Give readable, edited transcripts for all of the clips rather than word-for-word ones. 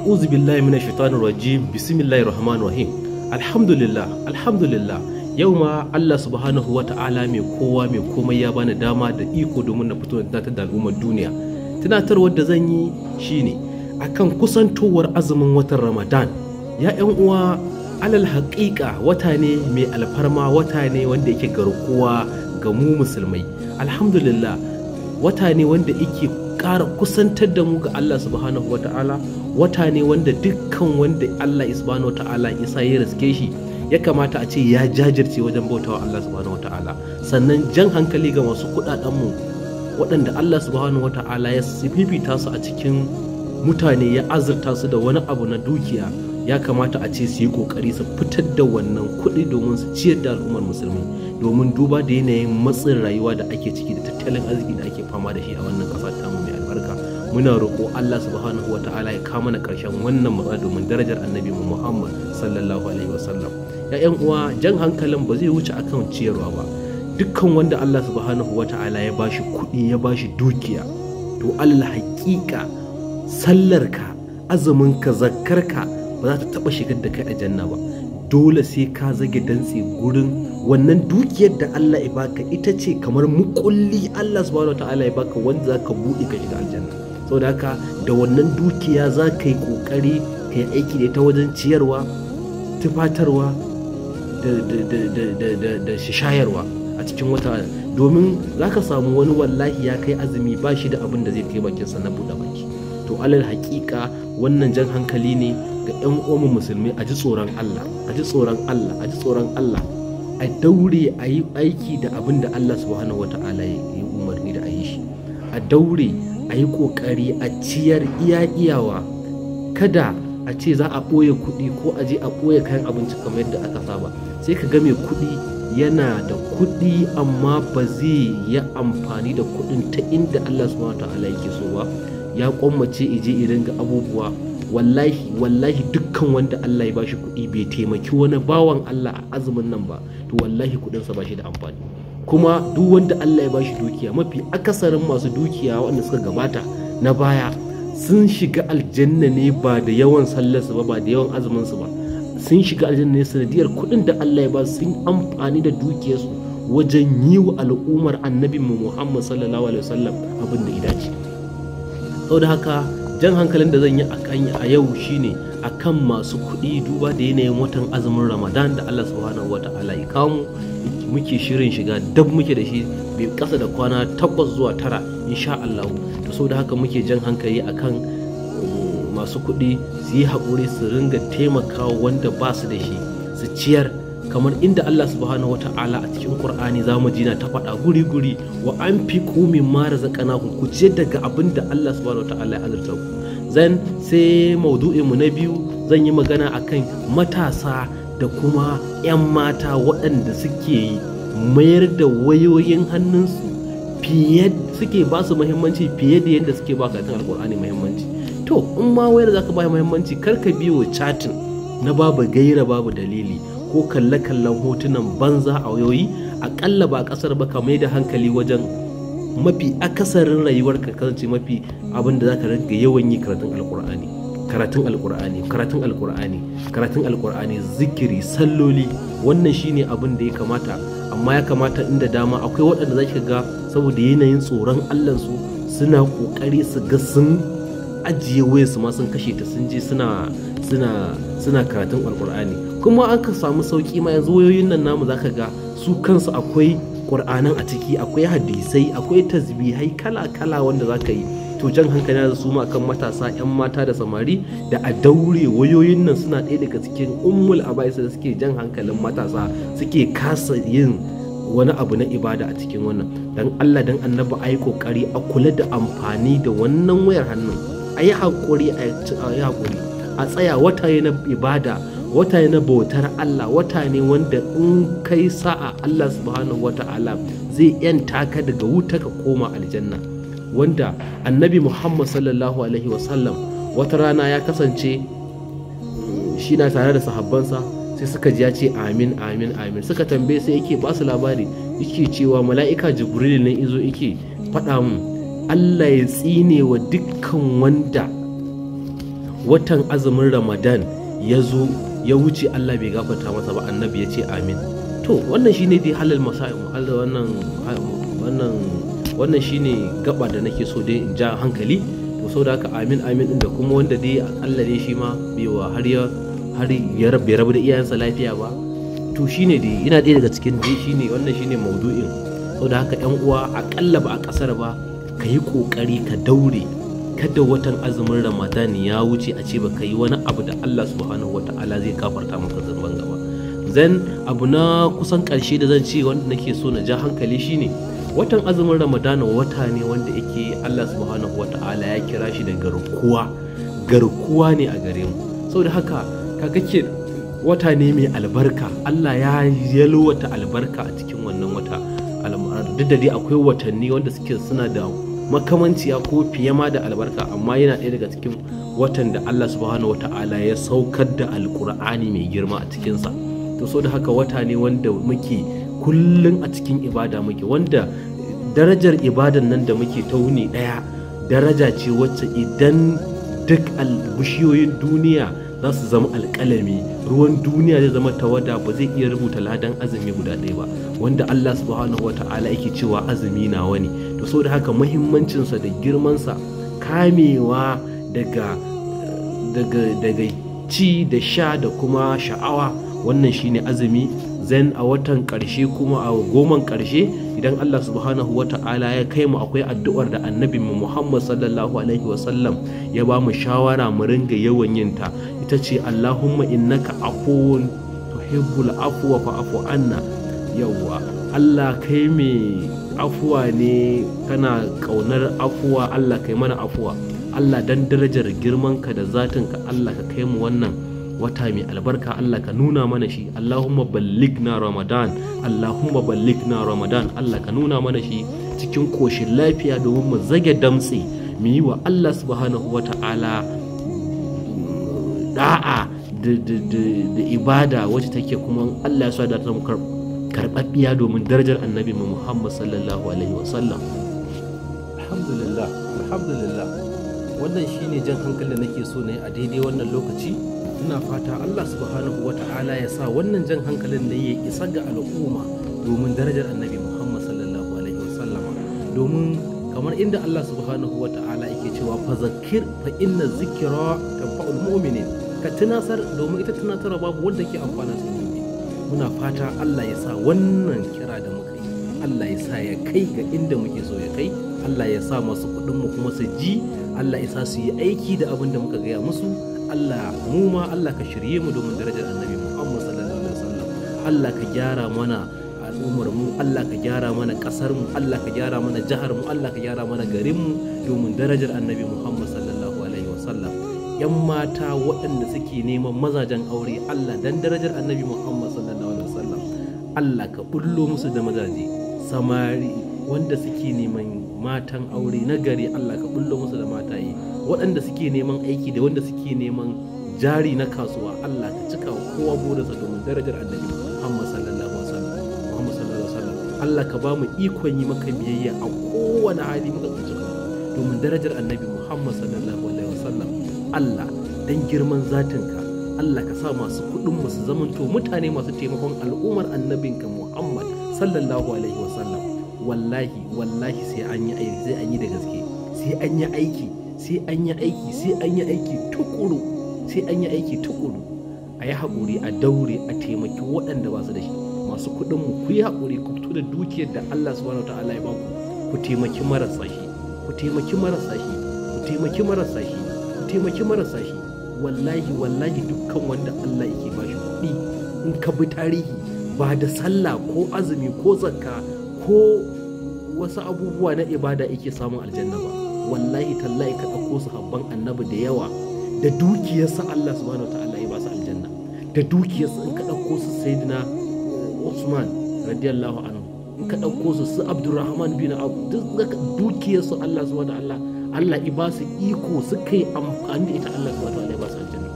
A'udhu billahi minash shaitanir rajim. Bismillahir rahmanir rahim. Alhamdulillah. Yau ma Allah subhanahu wa ta'ala mai kowa mai komai ya bani dama da iko domin na fito da tunatar da al'ummar duniya. Tunatarwar da zan yi shine akan kusantowar azumin watan Ramadan. Ya ƴan uwa, alal haƙiƙa wata ne mai alfarma, wata ne wanda yake garkuwa ga mu musulmai. Alhamdulillah, wata ne wanda yake ƙara kusantar da mu ga Allah subhanahu wa ta'ala, wata ne wanda dukkan wanda Allah subhanahu wa ta'ala isa ya riske shi ya kamata a ce ya jajirce wajen bautawa Allah subhanahu wa ta'ala. Sannan jan hankali ga masu kuɗaɗenmu waɗanda Allah subhanahu wa ta'ala ya fifita su a cikin mutane, ya azurta su da wani abu na dukiya, ya kamata a ce su yi ƙoƙari su fitar da wannan kuɗi domin su ciyar da al'ummar musulmi, domin duba da yanayin matsin rayuwa da ake ciki da tattalin arziki da ake fama da shi a wannan ƙasa tamu mai albarka. Muna roƙo Allah subhanahu wa ta'ala ya kawo mana ƙarshen wannan matsala domin darajar annabi Muhammad sallallahu alaihi wasallam. Ya ƴan uwa, jan hankalin ba zai wuce akan ciyarwa ba. Dukkan wanda Allah subhanahu wa ta'ala ya bashi kuɗi, ya bashi dukiya, to Allah haƙiƙa sallarka, azuminka, zakkarka ba za ta taɓa shigar da kai aljanna ba. Dole sai ka zage dantse gurin wannan dukiyar da Allah ya baka, ita ce kamar mukulli Allah subhanahu wataala ya baka wanda za ka buɗe ka shiga aljanna. Saboda haka da wannan dukiya za ka yi ƙoƙari ka yi aiki da ita wajen ciyarwa, tufatarwa da shayarwa a cikin wata, domin za ka samu wani wallahi ya kai azumi ba shi da abin da zai kai bakinsa na buɗe baki. To alal haƙiƙa wannan jan hankali ne ga 'yan uwan musulmi, a ji tsoron Allah, a ji tsoron Allah, a ji tsoron Allah, a daure a yi aiki da abin da Allah subhanahu wata'ala ya yi umarni da a yi shi, a daure a yi ƙoƙari a ciyar iyawa. Kada a ce za a ɓoye kuɗi ko a je a ɓoye kayan abinci kamar yadda aka saba. Sai ka ga mai kuɗi yana da kuɗi amma ba zai yi amfani da kuɗin ta inda Allah subhanahu wata'ala yake so ba, ya kwammace ije idan ga abubuwa. Wallahi dukkan wanda Allah ya bashi kuɗi bai taimaki wani bawan Allah a azumin nan ba, to wallahi kuɗinsa ba shi da amfani. Kuma duk wanda Allah ya bashi dukiya, mafi akasarin masu dukiya wanda suka gabata na baya sun shiga aljanna ne ba da yawan sallarsu ba da yawan azuminsu ba, sun shiga aljanna ne sanadiyar kuɗin da Allah ya ba su, sun amfani da dukiyarsu wajen yi wa al'ummar annabi Muhammad sallallahu alaihi wasallam abin da ya dace. Saboda haka jan hankalin da zan yi a yau shine akan masu kuɗi, duba da yanayin watan azumin Ramadan da Allah subhanahu wata'ala ya kawo muke shirin shiga, dab muke da shi bai kasa da kwana 8 zuwa 9 insha Allah. To saboda haka muke jan hankali akan masu kuɗi su yi haƙuri, su ringa taimakawa wanda ba su da shi, su ciyar, kamar inda Allah subhanahu wata'ala a cikin Qur'ani zamu ji na ta faɗa guri wa anfiqu mimma razaqnakum, ku ciyar daga abin da Allah subhanahu wata'ala ya azurta ku. Zan sai maudu'in mu na biyu, zan yi magana akan matasa da kuma 'yan mata waɗanda suke mayar da wayoyin hannunsu suke ba su muhimmanci fiye da yadda suke ba karatun alkur'ani muhimmanci. To in ma wayar zaka ba muhimmanci, kar ka biyo chatin na babu gaira babu dalili ko kalle-kallen hotunan banza a wayoyi. Akalla ba kasar ba ka mai da hankali wajen mafi akasarin rayuwar ka kasance mafi abin da zaka rinka yawan yi karatun alkur'ani, zikiri, salloli. Wannan shine abin da ya kamata. Amma ya kamata inda dama akwai waɗanda zaki ga saboda yanayin tsoron Allah su suna kokari su ga sun ajiye wayarsu ma sun kashe ta, sun je suna karatun alkur'ani. Kuma aka samu sauki ma yanzu wayoyin nan namu zaka ga su kansu akwai ƙur'anan a ciki, akwai hadisai, akwai tasbihai kala-kala wanda zaka yi. To jan hankali da su ma kan matasa, 'yan mata da samari, da a daure wayoyin nan suna ɗaya daga cikin ummul abaisa da suke jan hankalin matasa, suke kasa yin wani abu na ibada a cikin wannan. Dan Allah dan annabi a yi kokari a kula da amfani da wannan wayar hannun, a yi haƙuri a tsaya. Wata na ibada, wata na bautar Allah, wata ne wanda in kai sa'a Allah subhanahu wata'ala zai yanta ka daga wuta ka koma aljanna. Wanda annabi Muhammad sallallahu alaihi wasallam wata rana ya kasance shi na tare da sahabbansa, sai suka ji ya ce amin amin amin. Suka tambaye sai yake ba su labari, yake cewa mala'ika Jibril ne izo yake faɗa mun Allah ya tsine wa dukkan watan azumin Ramadan ya zo ya wuce Allah bai gafarta masa ba, annabi ya ce amin. To wannan shine dai halal masai wannan shine gaba da nake so dai in ja hankali. To saboda haka amin din da kuma wanda dai Allah dai shi ma bai ya rabu da iyayensa lafiya ba, to shine dai yana ɗaya daga cikin dai wannan shine maudu'in. Saboda haka ƴan uwa, akalla ba a ƙasar ba, ka yi ƙoƙari ka daure, kada watan azumin Ramadan ya wuce a ce ba ka yi wani abu da Allah subhanahu wata'ala zai gafarta maka zunuban gaba. Zan abu na kusan ƙarshe da zan ce wanda nake so na ja hankali shine watan azumin Ramadan wata ne wanda yake Allah subhanahu wata'ala ya kira shi da garkuwa ne a gare mu. Saboda haka kaga ke wata ne mai albarka, Allah ya yalwata albarka a cikin wannan wata. Duk da dai akwai watanni wanda suke suna da makamanciya ko fiye ma da albarka, amma yana ɗaya daga cikin watan da Allah subhanahu wata'ala ya saukar da alkur'ani mai girma a cikinsa. To so da haka wata ne wanda muke kullum a cikin ibada muke, wanda darajar ibadan nan da muke ta wuni ɗaya daraja ce wacce idan duk bishiyoyin duniya za su zama alƙalami, ruwan duniya zai zama tawada, ba zai iya rubuta ladan azumi guda ɗaya ba, wanda Allah subhanahu wata'ala yake cewa azumi nawa ne. To so da haka muhimmancinsa da girmansa, kamewa daga ci da sha da kuma sha'awa, wannan shine azumi. Zan a watan ƙarshe kuma a goman ƙarshe, idan Allah subhanahu wata'ala ya kai mu, akwai addu'ar da annabi Muhammad sallallahu alaihi wasallam ya ba mu shawara mu ringa yawan yin ta, ita ce Allahumma innaka afuwun tuhibbul afwa fa'fu anna. Yawwa, Allah kai mai afuwa ne, kana kaunar afuwa, Allah kai mana afuwa. Allah dan darajar girmanka da zatinka, Allah ka kai mu wannan wata mai albarka, Allah ka nuna mana shi. Allahumma ballighna Ramadan, Allahumma ballighna Ramadan. Allah ka nuna mana shi cikin koshin lafiya domin mu zage damtse mu yi wa Allah subhanahu wata'ala da'a da ibada wacce take kuma Allah ya sa da ta mu karɓaɓɓiya domin darajar annabi Muhammad sallallahu alaihi wasallam. Alhamdulillah, wannan shine jan hankali da nake so na yi a daidai wannan lokaci. Ina fata Allah subhanahu wata'ala ya sa wannan jan hankalin da ya isa ga al'umma domin darajar annabi Muhammad sallallahu alaihi wasallam. Domin kamar inda Allah subhanahu wata'ala yake cewa fa zakir fa inna zikra tanfa'ul mu'minin, ka tunasar domin ita tunatarwa babu wanda ke amfana su. Muna fata Allah ya sa wannan kira da muka yi, Allah ya sa ya kai ga inda muke so ya kai. Allah ya sa masu kuɗinmu kuma su ji, Allah ya sa su yi aiki da abin da muka gaya musu. Allah mu ma Allah ka shirye mu domin darajar annabi Muhammad sallallahu alaihi wasallam. Allah ka gyara mana al'ummar mu, Allah ka gyara mana kasar mu, Allah ka gyara mana jihar mu, Allah ka gyara mana garin mu domin darajar annabi Muhammad sallallahu alaihi wasallam. Yan mata waɗanda suke neman mazajen aure, Allah dan darajar annabi Muhammad sallallahu alaihi wasallam, Allah ka bullo musu da mazaje. Samari wanda suke neman matan aure na gari, Allah ka bullo musu da mataye. Waɗanda suke neman aiki da wanda suke neman jari na kasuwa, Allah ka cika wa kowa burinsa domin darajar annabi Muhammad sallallahu alaihi wasallam. Allah ka ba mu ikon yi maka biyayya a kowane hali muka tsinci domin darajar annabi Muhammad sallallahu alaihi wasallam. Allah dan girman zatinka, Allah ka sa masu kuɗin mu su zamanto mutane masu taimakon al'ummar annabinka Muhammad sallallahu alaihi wasallam. Wallahi sai an yi aiki, sai an yi da gaske, sai an yi aiki tukuru, a yi haƙuri, a daure, a taimaki waɗanda ba su da shi. Masu kuɗin mu ku yi haƙuri, ku fito da dukiyar da Allah subhanahu wataala ya baku, ku taimaki marasa shi. Wallahi dukkan wanda Allah yake ba shi kuɗi, in ka bi tarihi, ba da sallah ko azumi ko zakka ko wasu abubuwa na ibada yake samun aljanna ba. Wallahi tallahi ka ɗauko sahabban annabi da yawa, da dukiyarsa Allah subhanahu wataala ya ba su aljanna, da dukiyarsa. In ka ɗauko su sayyidina Usman radiyallahu anhu, in ka ɗauko su Abdurrahman bin Auf, duk dukiyarsu Allah subhanahu wataala Allah ya ba su iko, suka yi amfani da ita, Allah subhanahu wataala ya ba su aljanna.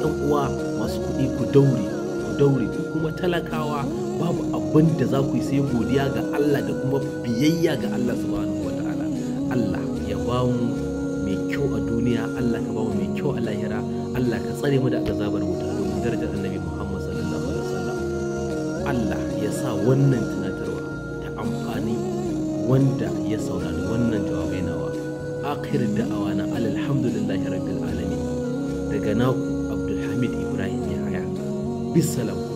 Ɗan uwa masu kuɗi, ku daure, ku kuma talakawa, babu abin da za ku yi sai godiya ga Allah da kuma biyayya ga Allah subhanahu wataala. Allah ya ba mu mai kyau a duniya, Allah ka ba mu mai kyau a lahira, Allah ka tsare mu da azabar wuta domin darajar annabi Muhammad sallallahu alaihi wasallam. Allah ya sa wannan tunatarwa ta amfani wanda ya saurari wannan jawabai nawa. Akhir da'awana alhamdulillahi rabbil alamin. Daga naku Abdulhamid Ibrahim Yahaya. Bisalam.